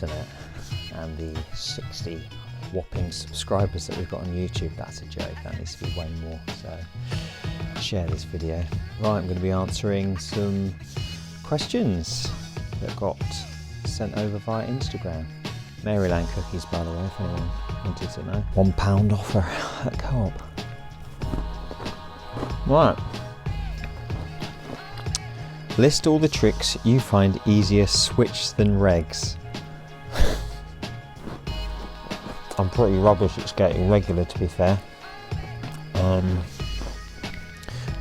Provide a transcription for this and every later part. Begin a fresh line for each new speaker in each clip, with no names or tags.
internet and the 60 whopping subscribers that we've got on YouTube. That's a joke, that needs to be way more, so share this video. Right, I'm going to be answering some questions that got sent over via Instagram. Maryland cookies, by the way, if anyone wanted to know. £1 offer at Co-op. Right. List all the tricks you find easier switch than regs. I'm pretty rubbish at skating regular, to be fair.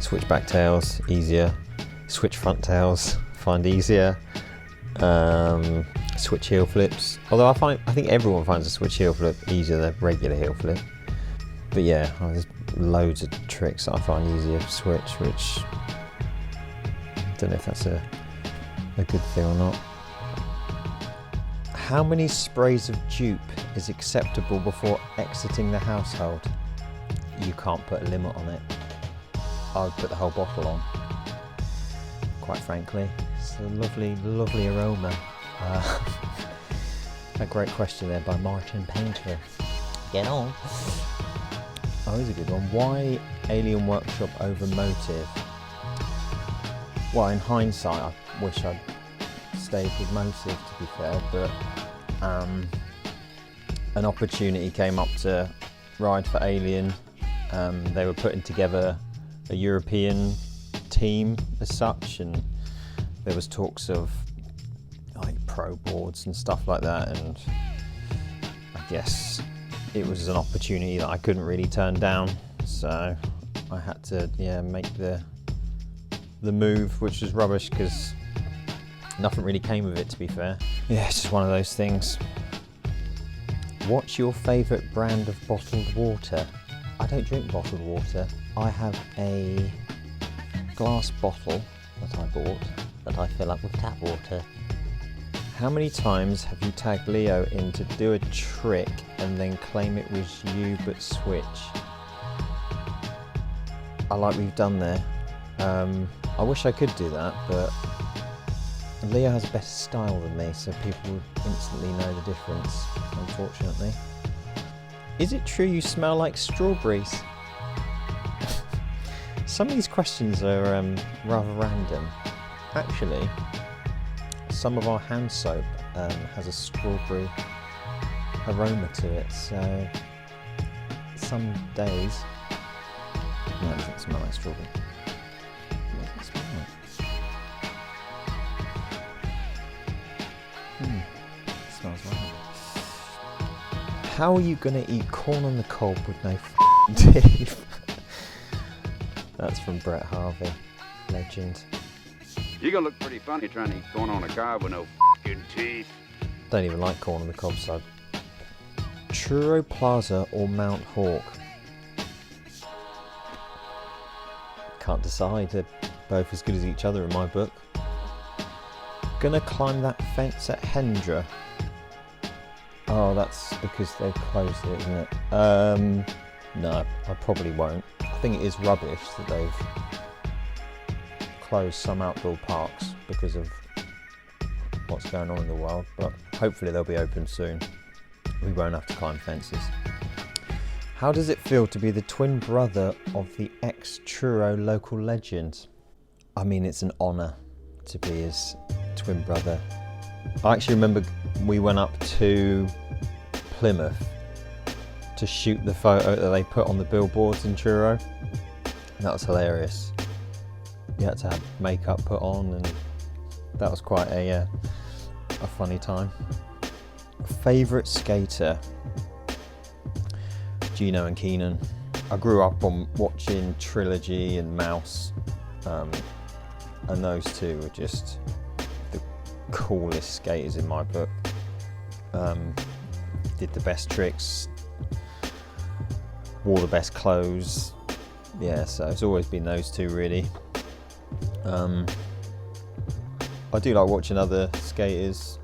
Switch back tails, easier. Switch front tails, find easier. Switch heel flips. Although I think everyone finds a switch heel flip easier than a regular heel flip. But yeah, there's loads of tricks that I find easier to switch, which I don't know if that's a good thing or not. How many sprays of dupe is acceptable before exiting the household? You can't put a limit on it. I would put the whole bottle on, quite frankly. It's a lovely, lovely aroma. A great question there by Martin Painter. Get on. Oh, here's a good one. Why Alien Workshop over Motive? Well, in hindsight, I wish I'd stayed with Motive, to be fair, but an opportunity came up to ride for Alien. They were putting together a European team as such, and there was talks of like pro boards and stuff like that, and I guess it was an opportunity that I couldn't really turn down, so I had to make the move, which was rubbish because nothing really came of it, to be fair. Yeah, it's just one of those things. What's your favourite brand of bottled water? I don't drink bottled water. I have a glass bottle that I bought that I fill up with tap water. How many times have you tagged Leo in to do a trick and then claim it was you but switch? I like what you've done there. I wish I could do that, but Leo has better style than me, so people would instantly know the difference, unfortunately. Is it true you smell like strawberries? Some of these questions are rather random. Actually, some of our hand soap has a strawberry aroma to it, so some days... No, it doesn't smell like strawberry. What does it smell like? It smells right. How are you going to eat corn on the cob with no teeth? That's from Brett Harvey, legend.
You're gonna look pretty funny trying to eat corn on a cob with no f***ing teeth.
Don't even like corn on the cob, so Truro Plaza or Mount Hawk? Can't decide, they're both as good as each other in my book. Gonna climb that fence at Hendra? Oh, that's because they've closed it, isn't it? No, I probably won't. I think it is rubbish that they've closed some outdoor parks because of what's going on in the world, but hopefully they'll be open soon. We won't have to climb fences. How does it feel to be the twin brother of the ex-Truro local legend? I mean, it's an honour to be his twin brother. I actually remember we went up to Plymouth to shoot the photo that they put on the billboards in Truro. That was hilarious. You had to have makeup put on, and that was quite a funny time. Favourite skater? Gino and Keenan. I grew up on watching Trilogy and Mouse, and those two were just the coolest skaters in my book. Did the best tricks, wore the best clothes. Yeah, so it's always been those two, really. I do like watching other skaters,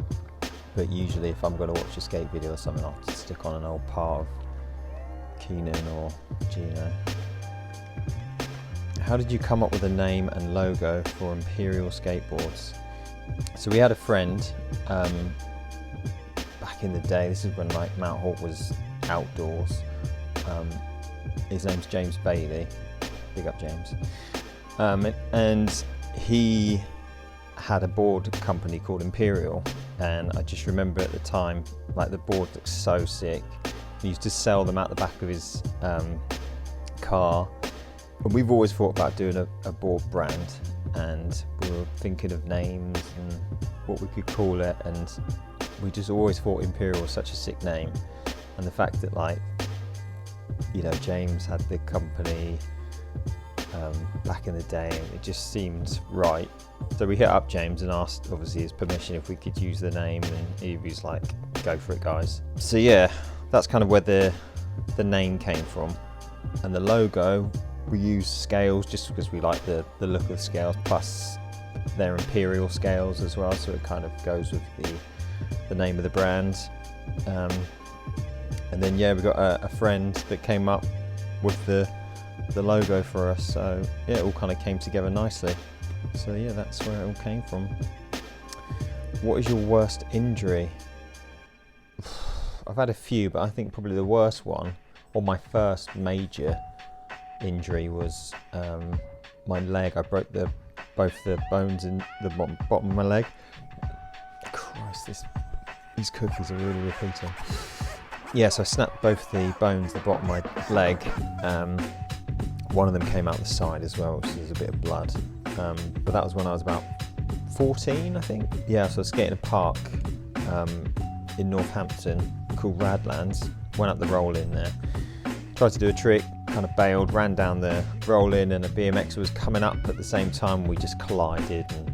but usually if I'm going to watch a skate video or something, I'll stick on an old part of Keenan or Gino. How did you come up with a name and logo for Imperial Skateboards? So we had a friend back in the day, this is when like Mount Hawk was outdoors. His name's James Bailey, big up James. And he had a board company called Imperial, and I just remember at the time, like the board looked so sick. He used to sell them out the back of his car. And we've always thought about doing a board brand, and we were thinking of names and what we could call it, and we just always thought Imperial was such a sick name. And the fact that, like, you know, James had the company back in the day, and it just seemed right. So we hit up James and asked, obviously, his permission if we could use the name, and he was like, go for it, guys. So yeah, that's kind of where the name came from. And the logo, we use scales just because we like the look of scales, plus they're Imperial scales as well, so it kind of goes with the name of the brand. And then yeah, we got a friend that came up with the logo for us, so yeah, it all kind of came together nicely. So yeah, that's where it all came from. What is your worst injury? I've had a few, but I think probably the worst one, or my first major injury, was my leg. I broke both the bones in the bottom of my leg. Christ, these cookies are really repeating. Yeah, so I snapped both the bones, the bottom of my leg. One of them came out the side as well, which is a bit of blood. But that was when I was about 14, I think. Yeah, so I was skating a park in Northampton called Radlands. Went up the roll-in there. Tried to do a trick, kind of bailed, ran down the roll-in, and a BMX was coming up at the same time. We just collided, and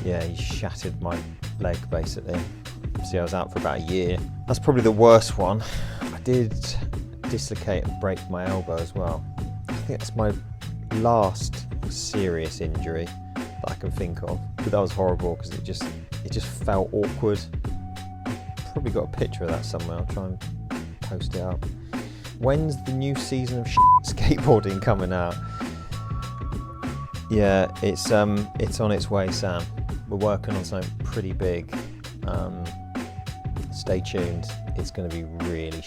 yeah, he shattered my leg basically. So I was out for about a year. That's probably the worst one. I did dislocate and break my elbow as well. I think that's my last serious injury that I can think of. But that was horrible because it just felt awkward. Probably got a picture of that somewhere. I'll try and post it up. When's the new season of skateboarding coming out? Yeah, it's on its way, Sam. We're working on something pretty big. Stay tuned. It's going to be really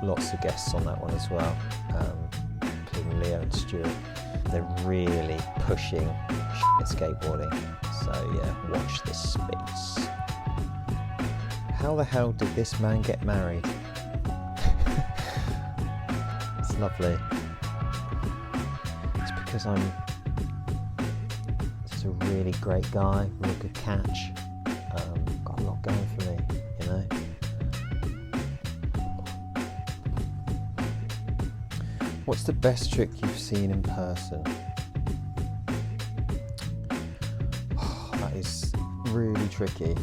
lots of guests on that one as well, including Leo and Stuart. They're really pushing skateboarding. So yeah, watch this space. How the hell did this man get married? It's lovely. It's because I'm just a really great guy, real good catch. Got a lot going for me, you know. What's the best trick you've seen in person? Oh, that is really tricky.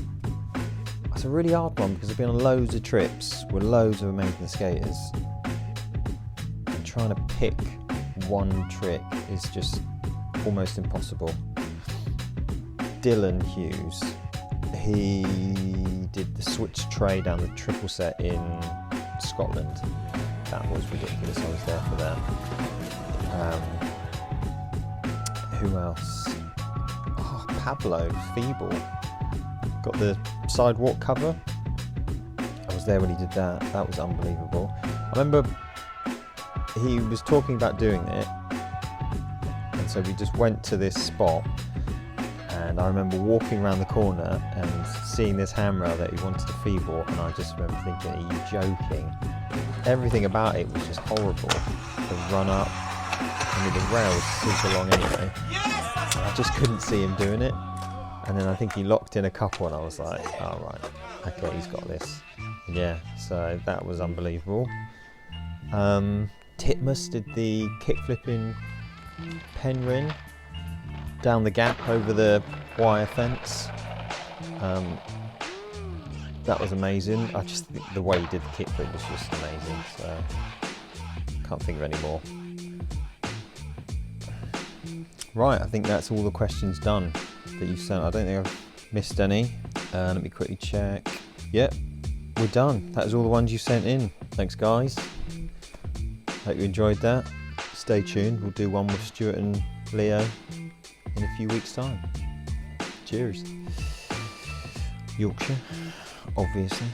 It's a really hard one because I've been on loads of trips with loads of amazing skaters, and trying to pick one trick is just almost impossible. Dylan Hughes, he did the switch tray down the triple set in Scotland. That was ridiculous. I was there for that. Who else? Oh, Pablo, Feeble. Got the sidewalk cover. I was there when he did that. That was unbelievable. I remember he was talking about doing it, and so we just went to this spot, and I remember walking around the corner and seeing this handrail that he wanted to feeble, and I just remember thinking, are you joking? Everything about it was just horrible. The run up, I mean the rail was super long anyway. I just couldn't see him doing it. And then I think he locked in a couple, and I was like, oh right, okay, he's got this. Yeah, so that was unbelievable. Titmus did the kickflipping pen ring down the gap over the wire fence. That was amazing. I just think the way he did the kickflip was just amazing, so can't think of any more. Right, I think that's all the questions done that you sent. I don't think I've missed any. Let me quickly check. Yep, we're done. That is all the ones you sent in. Thanks, guys. Hope you enjoyed that. Stay tuned. We'll do one with Stuart and Leo in a few weeks' time. Cheers. Yorkshire. obviously.